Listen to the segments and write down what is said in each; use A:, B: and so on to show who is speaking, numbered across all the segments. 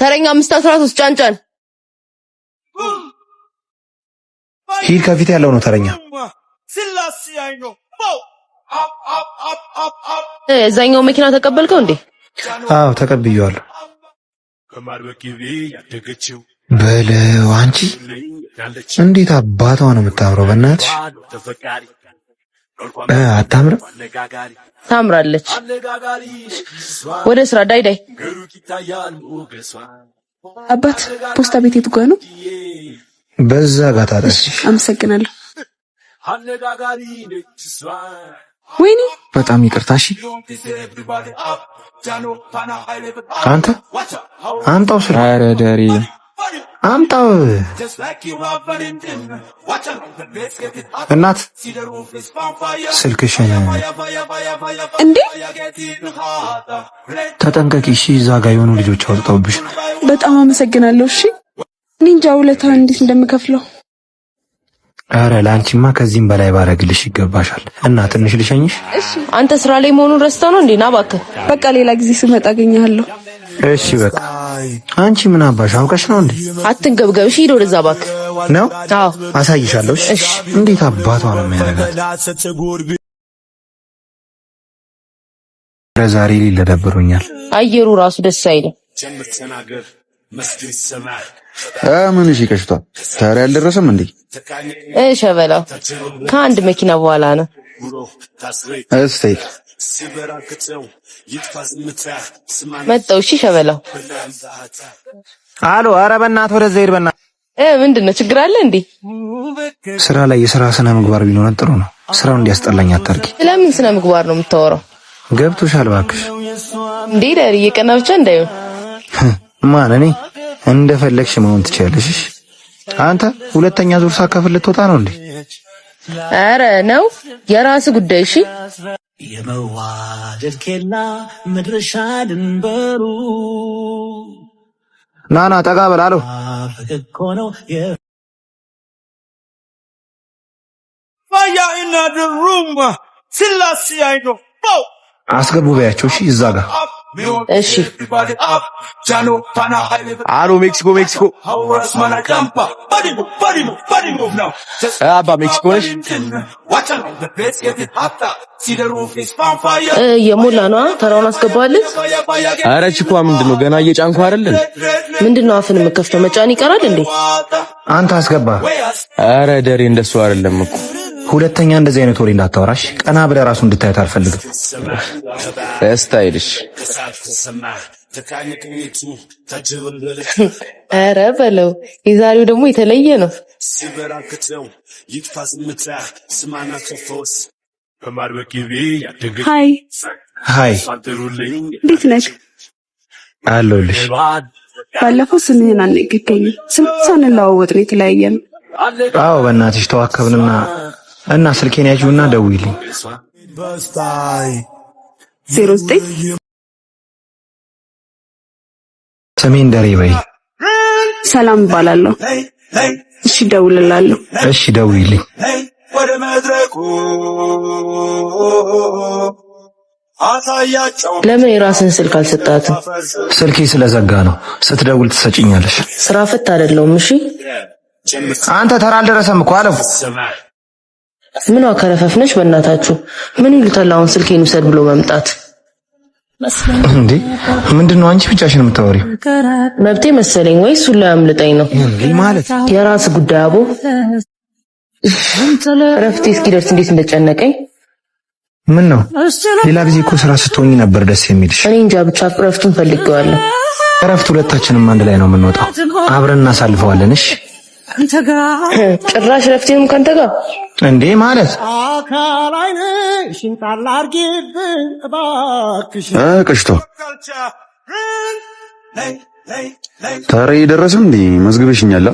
A: ተረኛ 513 ጫንጫን
B: ሂድ ከፊት ያለው ነው ተረኛ
A: እዛኛው መኪና ተቀበልከው እንዴ?
B: አዎ ተቀብየዋለሁ። በለው አንቺ እንዴት አባቷ ነው የምታምረው በእናትሽ። አታምርም?
A: ታምራለች። ወደ ስራ ዳይ
C: አባት ፖስታ ቤት የቱ ጋር ነው?
B: በዛ ጋር ታዲያ።
C: አመሰግናለሁ። ወይኔ
B: በጣም ይቅርታ። እሺ አንተ አምጣው ስራ። ኧረ ደሪ አምጣው። እናት ስልክሽን
C: እንዴ
B: ተጠንቀቂ። እሺ እዛ ጋር የሆኑ ልጆች አውጥተውብሽ ነው።
C: በጣም አመሰግናለሁ። እሺ እኔ እንጃ ውለታ እንዴት እንደምከፍለው።
B: አረ ላንቺማ ከዚህም በላይ ባረግልሽ ይገባሻል። እና ትንሽ ልሸኝሽ።
A: እሺ አንተ ስራ ላይ መሆኑን ረስተው ነው እንዴ? ና እባክህ።
C: በቃ ሌላ ጊዜ ስመጣ አገኘሃለሁ።
B: እሺ በቃ አንቺ ምን አባሽ አውቀሽ ነው እንዴ?
A: አትንገብገብ። እሺ ሂድ ወደዛ እባክህ።
B: ነው?
A: አዎ
B: አሳይሻለሁ። እሺ እንዴት አባቷ ነው የሚያደርጋት? ዛሬ ሊለ ደብሮኛል።
A: አየሩ ራሱ ደስ አይልም።
B: ምን እሺ ከሽቷል። ታዲያ አልደረሰም እንዴ?
A: ሸበላው ከአንድ መኪና በኋላ ነው።
B: እሰይ
A: መጣው። እሺ ሸበላው።
B: አሎ ኧረ በእናትህ ወደዛ ሂድ በእናትህ።
A: ምንድነው ችግር አለ እንዴ?
B: ስራ ላይ የስራ ስነ ምግባር ቢኖረን ጥሩ ነው። ስራው እንዲያስጠላኝ አታርጊ።
A: ስለምን ስነ ምግባር ነው የምታወራው?
B: ገብቶሻል እባክሽ።
A: እንዴ ዳሪ የቀና ብቻ እንዳይሆን።
B: ማን እኔ? እንደፈለግሽ መሆን ትችያለሽ። አንተ ሁለተኛ ዙር ሳከፍል ልትወጣ ነው እንዴ?
A: አረ ነው የራስ ጉዳይ። እሺ
D: የመዋደድ ኬላ መድረሻ ድንበሩ
B: ናና ጠጋ በል አለው። አስገቡ በያቸው። እሺ እዛ ጋር
A: እሺ።
B: አሎ ሜክሲኮ አባ ሜክሲኮ ነሽ?
A: የሞላ ነው። ተራውን አስገባለት።
B: አረ ቺኳ ምንድነው ገና እየጫንኩ አይደል?
A: ምንድነው አፍን የምከፍተው? መጫን ይቀራል እንዴ?
B: አንተ አስገባ።
E: አረ ደሬ እንደሱ አይደለም እኮ።
B: ሁለተኛ እንደዚህ አይነት ወሬ እንዳታወራሽ። ቀና ብለህ ራሱ እንድታየት አልፈልግም።
E: ስታይልሽ
A: አረ በለው። የዛሬው ደግሞ የተለየ ነው።
C: ሃይ
B: ሃይ፣
C: እንዴት ነህ?
B: አለሁልሽ።
C: ባለፈው ስምህን አልነገርከኝም። ስልክ ሳንለዋወጥ ነው የተለያየነው።
B: አዎ በእናትሽ ተዋከብንና እና ስልኬን ያጂውና ደውይልኝ።
C: 09
B: ሰሜን ደሬ በይ።
C: ሰላም እባላለሁ። እሺ ደውልላለሁ።
B: እሺ ደውይልኝ።
A: ለምን የራስን ስልክ አልሰጣትም?
B: ስልኬ ስለዘጋ ነው። ስትደውል ትሰጪኛለሽ።
A: ስራ ፈት አይደለሁም። እሺ
B: አንተ ተራ አልደረሰም እኮ አለው።
A: ምን አከረፈፍነሽ? በእናታችሁ ምን ይሉታል አሁን ስልኬን ውሰድ ብሎ መምጣት
B: እንዴ? ምንድነው አንቺ ብቻሽን የምታወሪው?
A: መብቴ መሰለኝ ወይ እሱን ላይ አምልጠኝ ነው
B: ማለት?
A: የራስ ጉዳይ አቦ። እረፍቴ እስኪደርስ እንዴት እንደጨነቀኝ።
B: ምን ነው ሌላ ጊዜ እኮ ስራ ስትሆኚ ነበር ደስ የሚልሽ።
A: እኔ እንጃ ብቻ እረፍቱን ፈልጌዋለሁ።
B: እረፍት ሁለታችንም አንድ ላይ ነው የምንወጣው። አብረን እናሳልፈዋለን። እሺ
A: ጭራሽ እረፍቴንም ካንተ ጋር
B: እንዴ? ማለት
F: ቅሽቶ ታሪ ደረሰ እንዴ? መዝግበሽኛል?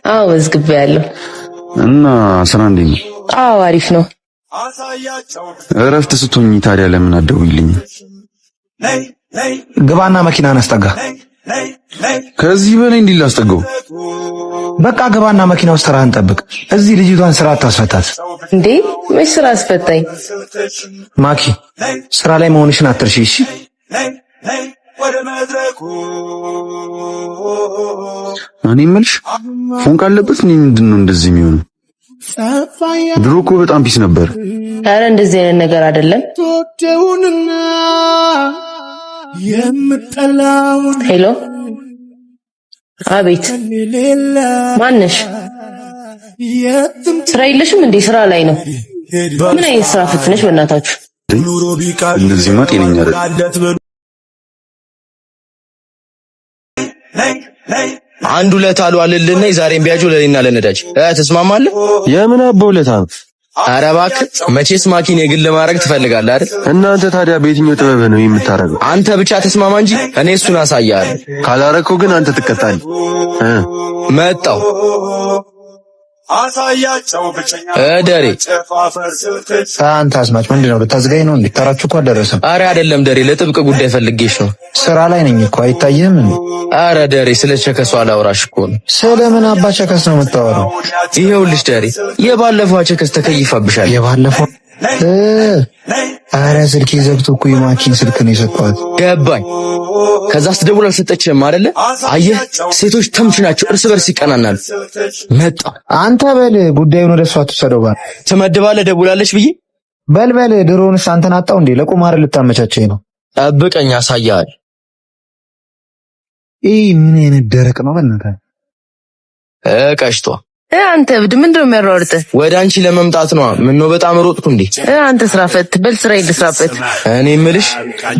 A: አዎ መዝግቤያለሁ።
F: እና ስራ እንዴት ነው?
A: አዎ አሪፍ ነው።
F: እረፍት ስትሆኚ ታዲያ ለምን አትደውይልኝ?
B: ግባና መኪናን አስጠጋ።
F: ከዚህ በላይ እንዲህ ላስጠጋው?
B: በቃ ግባና መኪና ውስጥ ተራህን ጠብቅ። እዚህ ልጅቷን ስራ አታስፈታት
A: እንዴ? መች ስራ አስፈታኝ?
B: ማኪ ስራ ላይ መሆንሽን አትርሺ። እሺ
F: እኔ የምልሽ ፎንቃ አለበት እኔ ምንድነው እንደዚህ የሚሆነው? ድሮ እኮ በጣም ፒስ ነበር።
A: ኧረ እንደዚህ አይነት ነገር አይደለም። ሄሎ፣ አቤት፣ ማነሽ? ስራ የለሽም እንዴ? ስራ ላይ ነው። ምን አይነት ስራ ፍትነሽ በእናታችሁ?
F: እንደዚህማ ጤነኛ አይደል?
E: አንድ ሁለት አሉ አልልና ዛሬም ቢያጁ ለኔና ለነዳጅ ተስማማለህ?
F: የምን አቦለታ?
E: ኧረ እባክህ መቼስ ማኪን የግል ማድረግ ትፈልጋለህ አይደል?
F: እናንተ ታዲያ በየትኛው ጥበብ ነው የምታረገው?
E: አንተ ብቻ ተስማማ እንጂ እኔ እሱን አሳያለሁ።
F: ካላረከው ግን አንተ ትቀጣለህ።
E: መጣው
G: አሳያቸው ብቸኛ
E: ደሬ
B: አንተ አስማች ምንድነው? ልታዝጋኝ ነው እንዴ? ተራችሁ እኮ አልደረሰም።
E: አረ አይደለም ደሬ፣ ለጥብቅ ጉዳይ ፈልጌሽ ነው።
B: ስራ ላይ ነኝ እኮ አይታየህም እንዴ?
E: አረ ደሬ፣ ስለ ቸከሷ አላወራሽ እኮ ነው።
B: ስለምን አባ ቸከስ ነው የምታወራው?
E: ይሄውልሽ ደሬ፣ የባለፈው ቸከስ ተከይፋብሻል።
B: የባለፈው አረ ስልኬ ዘግቶ እኮ የማኪን ስልክ ነው የሰጠኋት።
E: ገባኝ። ከዛ ስትደውል አልሰጠችም አይደለ? አየህ ሴቶች ተምች ናቸው፣ እርስ በርስ ይቀናናሉ። መጣ
B: አንተ በል ጉዳዩን ወደ እሷ ትሰደው ባል
E: ትመድባለህ። ደውላለች ብዬ
B: በል ድሮውንስ አንተን አጣው እንዴ? ለቁማር ልታመቻቸኝ ነው?
E: ጠብቀኝ አሳያለሁ።
B: ምን አይነት ደረቅ ነው በእናትህ።
E: ቀሽቷ
A: አንተ እብድ ምንድነው የሚያሯሩጥህ?
E: ወደ አንቺ ለመምጣት ነው። ምነው በጣም ሮጥኩ እንዴ?
A: አንተ ስራ ፈት በል ስራ ይልስራበት።
E: እኔ የምልሽ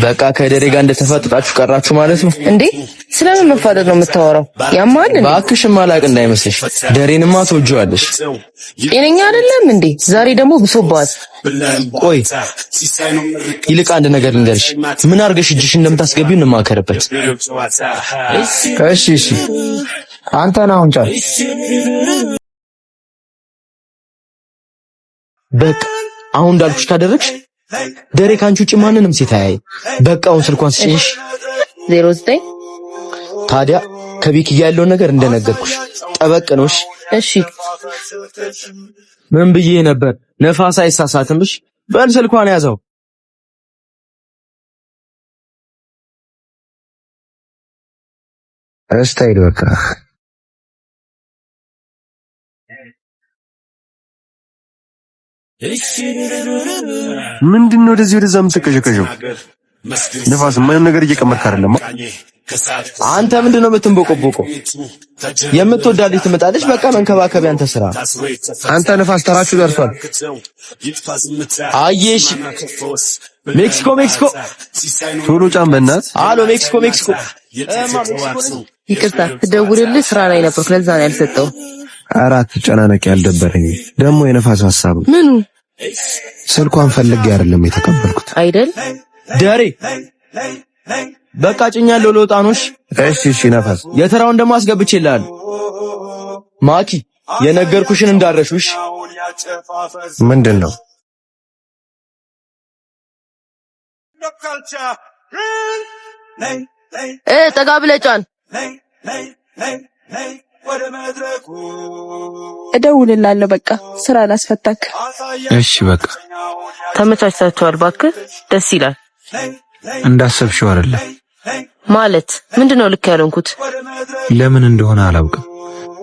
E: በቃ ከደሬ ጋር እንደተፋጠጣችሁ ቀራችሁ ማለት ነው
A: እንዴ? ስለምን መፋጠጥ ነው የምታወራው? ያማል እንዴ?
E: እባክሽ ማላቅ እንዳይመስልሽ። ደሬንማ ትወጂዋለሽ።
A: ጤነኛ አይደለም እንዴ? ዛሬ ደግሞ ብሶባት።
E: ቆይ ይልቅ አንድ ነገር ልንገርሽ። ምን አድርገሽ እጅሽ እንደምታስገቢው እንማከርበት።
B: እሺ አንተና አሁን ጫል
E: በቃ አሁን እንዳልኩሽ ካደረግሽ ደሬ ካንቺ ውጪ ማንንም ሴት አያይ። በቃ አሁን ስልኳን ስጪሽ
A: 09
E: ታዲያ ከቢክ ያለው ነገር እንደነገርኩሽ ጠበቅ ነው።
A: እሺ
E: ምን ብዬ ነበር? ነፋስ አይሳሳትምሽ። በል ስልኳን ያዘው።
B: እስታይል በቃ
F: ምንድነው ወደዚህ ወደዛ የምትቀዠቀዠው? ነፋስ የማይሆን ነገር እየቀመርክ አይደለም?
E: አንተ ምንድነው የምትንቦቆቦቀው? የምትወዳት ልጅ ትመጣለች። በቃ መንከባከብ ያንተ ስራ።
B: አንተ ነፋስ ተራችሁ ደርሷል።
E: አየሽ ሜክሲኮ
F: ቶሎ ጫን በእናት።
E: አሎ ሜክሲኮ
A: ይቅርታ ትደውልልህ ስራ ላይ ነበር፣ ለዛ ነው ያልሰጠው።
B: አራት ጨናነቅ ያልደበረኝ ደግሞ የነፋስ ሐሳብ ነው።
A: ምኑ?
B: ስልኳን ፈልጌ አይደለም የተቀበልኩት
A: አይደል?
E: ደሬ በቃ ጭኛለሁ ለወጣኖሽ።
B: እሺ ነፋስ
E: የተራውን ደግሞ አስገብቼልሃለሁ። ማኪ የነገርኩሽን እንዳረሹሽ።
B: ምንድነው?
A: ጠጋ ብለህ ጫን።
C: እደውልልሃለሁ። በቃ ስራ ላስፈታክ።
B: እሺ በቃ
A: ተመቻችታችኋል። እባክህ ደስ ይላል።
B: እንዳሰብሽው አይደለም
A: ማለት ምንድነው? ልክ ያልሆንኩት
B: ለምን እንደሆነ አላውቅም።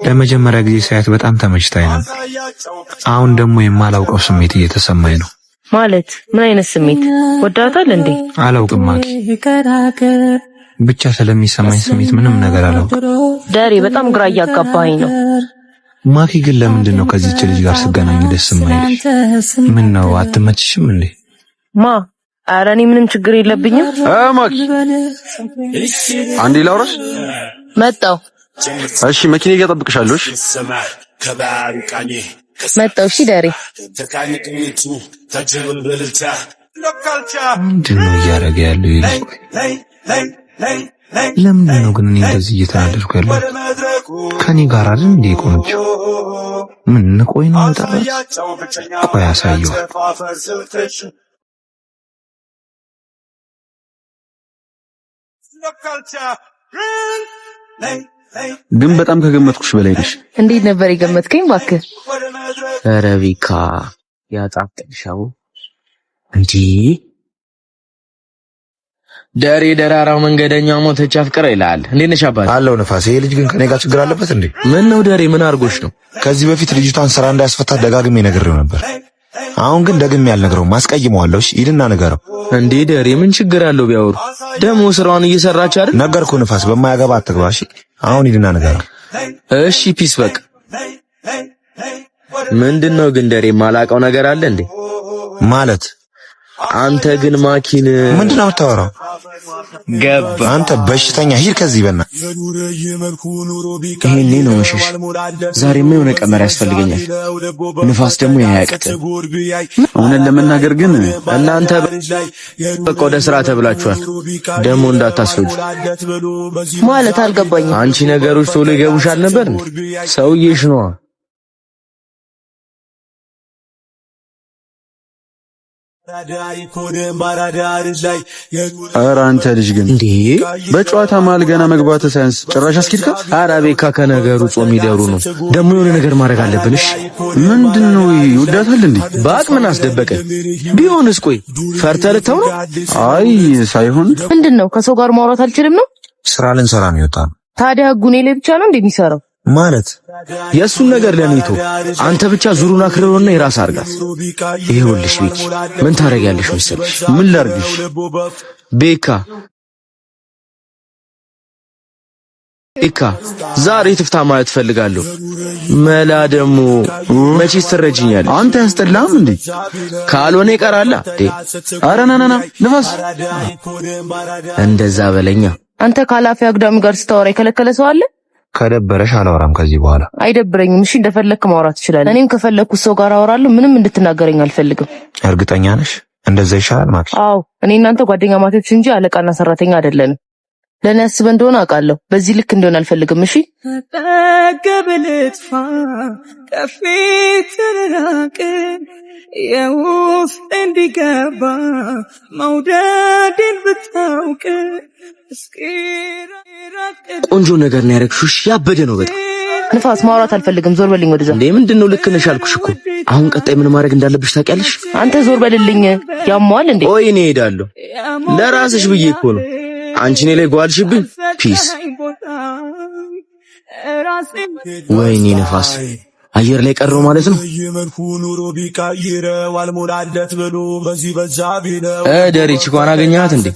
B: ለመጀመሪያ ጊዜ ሳያት በጣም ተመችታኝ ነበር። አሁን ደግሞ የማላውቀው ስሜት እየተሰማኝ ነው።
A: ማለት ምን አይነት ስሜት? ወዳታል እንዴ?
B: አላውቅም ማኪ፣ ብቻ ስለሚሰማኝ ስሜት ምንም ነገር አላውቅም።
A: ዳሬ በጣም ግራ እያጋባኸኝ ነው።
B: ማኪ ግን ለምንድን ነው ከዚህች ልጅ ጋር ስገናኝ ደስ የማይልሽ? ምን ነው አትመችሽም እንዴ?
A: ኧረ እኔ ምንም ችግር የለብኝም።
F: ማኪ አንዴ ላውራሽ።
A: መጣሁ።
F: እሺ መኪና እየጠብቅሻለሁ። እሺ
A: መጣሁ። እሺ ዳሬ
B: ምንድን ነው እያደረገ ያለው ይሄ? ለምንድን ነው ግን እኔ እንደዚህ እየተናደድኩ ያለው? ከኔ ጋር አይደል እንዴ ቆንጆ? ምን ንቆይ ነው የጠራች? ቆይ አሳየው።
F: ግን በጣም ከገመትኩሽ በላይ ነሽ።
A: እንዴት ነበር የገመትከኝ? እባክህ
E: ኧረ ቢካ ያጣጥልሻው እንጂ ደሬ ደራራው መንገደኛው ሞተች አፍቅረ ይላል። እንዴት ነሽ አባት?
B: አለው ነፋስ። ይሄ ልጅ ግን ከኔ ጋር ችግር አለበት እንዴ?
E: ምን ነው ደሬ ምን አርጎሽ ነው?
B: ከዚህ በፊት ልጅቷን ስራ እንዳያስፈታት ደጋግሜ ነግሬው ነበር። አሁን ግን ደግሜ ያልነግረውም አስቀይመዋለሁ። እሺ ሂድና ንገረው።
E: እንዴ ደሬ ምን ችግር አለው ቢያወሩ? ደሞ ስራውን እየሰራች አይደል?
B: ነገርኩህ ነፋስ፣ በማያገባ አትግባ። እሺ አሁን ሂድና ንገረው።
E: እሺ ፒስ በቃ። ምንድነው ግን ደሬ ማላቀው ነገር አለ እንዴ?
B: ማለት
E: አንተ ግን ማኪን
B: ምንድነው የምታወራው? ገባ አንተ በሽተኛ ሂድ ከዚህ በና።
E: ይሄኔ ነው መሸሽ። ዛሬማ የሆነ ቀመር ያስፈልገኛል። ንፋስ ደግሞ ያያቀት።
F: እውነት ለመናገር ግን
E: እናንተ በቃ ወደ ስራ ተብላችኋል። ደግሞ እንዳታስፈጁ
A: ማለት አልገባኝም።
E: አንቺ ነገሮች ቶሎ ይገቡሻል ነበር እንዴ? ሰውዬሽ ነዋ።
F: ኧረ አንተ ልጅ ግን
E: እንዴ
F: በጨዋታ መሀል ገና መግባት ሳይንስ ጭራሽ አስኪድካ።
E: ኧረ ቤካ ከነገሩ ጾም ይደሩ ነው። ደግሞ የሆነ ነገር ማድረግ አለብንሽ።
F: ምንድነው ይወዳታል እንዴ?
E: በአቅምን አስደበቀ ቢሆንስ? ቆይ ፈርተህ ልተው ነው?
F: አይ ሳይሆን
A: ምንድነው ከሰው ጋር ማውራት አልችልም ነው?
B: ስራ ልንሰራ ነው የወጣ ነው።
A: ታዲያ ህጉኔ ላይ ብቻ ነው እንደሚሰራው
B: ማለት
E: የሱን ነገር ለኔቶ አንተ ብቻ ዙሩን አክርሮና የራስ አርጋት። ይሄውልሽ ቤኪ ምን ታረጋለሽ መሰለሽ?
F: ምን ላርግሽ?
E: ቤካ ዛሬ ትፍታ ማለት ፈልጋለሁ። መላ ደግሞ መቼስ ትረጅኛለሽ?
F: አንተ ያስጠላም እንዴ?
E: ካልሆነ ይቀራላ እንዴ?
F: ኧረ ና ንፋስ
E: እንደዛ በለኛ።
A: አንተ ካላፊ አግዳሚ ጋር ስታወራ የከለከለ ሰው አለ?
B: ከደበረሽ አላወራም ከዚህ በኋላ።
A: አይደብረኝም። እሺ እንደፈለክ ማውራት ትችላለህ። እኔም ከፈለኩ ሰው ጋር አወራለሁ። ምንም እንድትናገረኝ አልፈልግም።
B: እርግጠኛ ነሽ? እንደዛ ይሻላል ማለት?
A: አዎ እኔ እናንተ ጓደኛ ማቾች እንጂ አለቃና ሰራተኛ አይደለንም። ለኔ አስበህ እንደሆነ አውቃለሁ። በዚህ ልክ እንደሆነ አልፈልግም። እሺ ተቀበልጥፋ ከፊት ተራቅ የውስጥ እንዲገባ መውደድን ብታውቅ
E: ቆንጆ ነገር ነው ያረግሽሽ። ያበደ ነው በጣም።
A: ንፋስ ማውራት አልፈልግም። ዞር በልኝ ወደዛ።
E: እንዴ ምንድነው? ልክ ነሽ አልኩሽ እኮ። አሁን ቀጣይ ምን ማድረግ እንዳለብሽ ታውቂያለሽ?
A: አንተ ዞር በልልኝ። ያሟል እንዴ?
E: ቆይ እኔ እሄዳለሁ። ለራስሽ ብዬ እኮ ነው። አንቺ እኔ ላይ ጓልሽብኝ። ፒስ። ወይኔ ንፋስ አየር ላይ ቀረው ማለት ነው። ደሬ ቺኳን አገኛት እንዴ?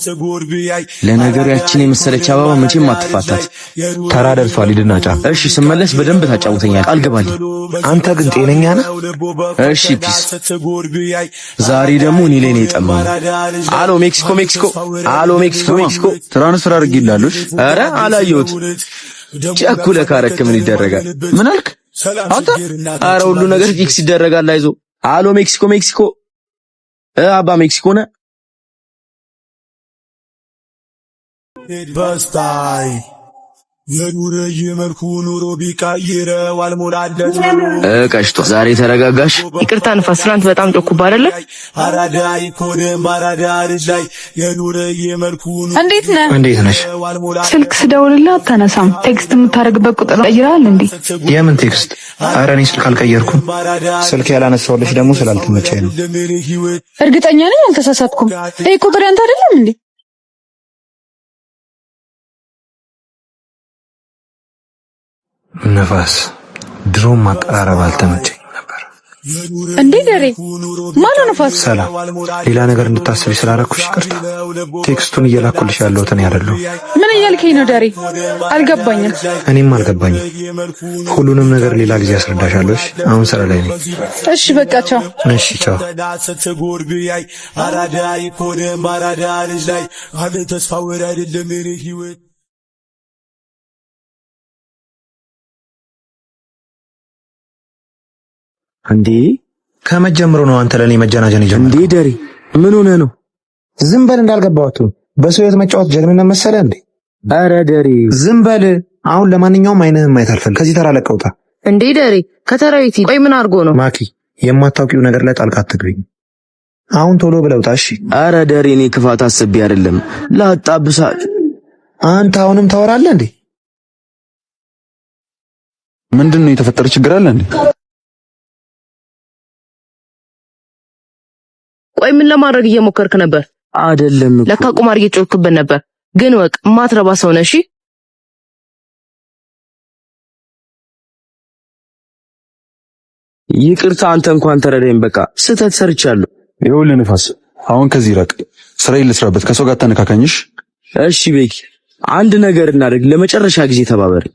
E: ለነገሩ ያችን የመሰለች አበባ መቼም አትፋታት።
B: ተራ ደርሷል። ሂድና ጫፍ።
E: እሺ ስመለስ በደንብ ታጫውተኛል። ቃል ገባልኝ።
B: አንተ ግን ጤነኛ ነህ?
E: እሺ ፒስ። ዛሬ ደግሞ እኔ ላይ ነው የጠማው። አሎ ሜክሲኮ፣ አሎ ሜክሲኮ።
F: ትራንስፈር አድርጊላለሁ።
E: ኧረ አላየሁት። ቸኩለ ካረክ ምን ይደረጋል?
F: ምን አልክ
E: አንተ? ኧረ ሁሉ ነገር ፊክስ ይደረጋል። አይዞህ። አሎ ሜክሲኮ፣ አባ ሜክሲኮ ነህ?
G: በስታይ የኑረ የመልኩ ኑሮ ቢቀይረው አልሞላለት
E: ቀሽቶ ዛሬ ተረጋጋሽ?
A: ይቅርታ ንፋስ፣ ትናንት በጣም ጮኩብህ አይደለ?
G: አራዳ ይኮደም ባራዳ ልጅ ላይ የኑረ የመልኩ
C: እንዴት
B: ነሽ?
C: ስልክ ስደውልልህ አታነሳም። ቴክስት የምታደርግበት ቁጥር ቀይረሃል እንዴ?
B: የምን ቴክስት? ኧረ እኔ ስልክ አልቀየርኩም። ስልክ ያላነሳሁልሽ ደግሞ ስላልተመቸኝ ነው።
C: እርግጠኛ ነኝ አልተሳሳትኩም። ይሄ ቁጥር ያንተ አይደለም እንዴ?
B: ነፋስ ድሮም ማቀራረብ አልተመቸኝ ነበር
C: እንዴ? ደሬ ማን ነው ነፋስ?
B: ሰላም፣ ሌላ ነገር እንድታስቢ ስላደረኩሽ ይቅርታ። ቴክስቱን እየላኩልሽ ያለሁት እኔ አይደለሁም።
C: ምን እያልከኝ ነው ደሬ? አልገባኝም።
B: እኔም አልገባኝም። ሁሉንም ነገር ሌላ ጊዜ አስረዳሻለሁ። አሁን ስራ ላይ ነኝ።
C: እሺ በቃ ቻው።
B: እሺ ቻው።
G: አራዳ ይኮደም ባራዳ ልጅ ላይ አለ ተስፋ ወደ አይደለም ህይወት
E: እንዴ
B: ከመጀመሩ ነው አንተ ለኔ መጀናጀን ይጀምራል
E: እንዴ? ደሬ ምን ሆነ ነው?
B: ዝም በል እንዳልገባሁት። በሰው ህይወት መጫወት ጀግንነት መሰለህ እንዴ?
E: አረ ደሬ
B: ዝም በል። አሁን ለማንኛውም አይንህን ማየት አልፈልግም። ከዚህ ተራ ለቀውጣ።
A: እንዴ ደሬ ከተራዊቲ ቆይ ምን አድርጎ ነው?
B: ማኪ የማታውቂው ነገር ላይ ጣልቃ አትግቢኝ። አሁን ቶሎ ብለውጣ። እሺ።
E: አረ ደሬ እኔ ክፋት አስቤ አይደለም ላጣብሳት።
B: አንተ አሁንም ታወራለህ እንዴ?
F: ምንድነው የተፈጠረ ችግር አለ እንዴ?
A: ቆይ ምን ለማድረግ እየሞከርክ ነበር?
E: አይደለም እኮ
A: ለካ ቁማር እየጮክብን ነበር። ግን ወቅ ማትረባ ሰው ነሽ።
E: ይቅርታ አንተ እንኳን ተረዳኝ። በቃ ስህተት ሰርቻለሁ።
F: ይኸውልህ ንፋስ፣ አሁን ከዚህ ራቅ። ስራዬን ልስራበት። ከሰው ጋር ተነካካኝሽ።
E: እሺ ቤኪ፣ አንድ ነገር እናድርግ። ለመጨረሻ ጊዜ ተባበሪ።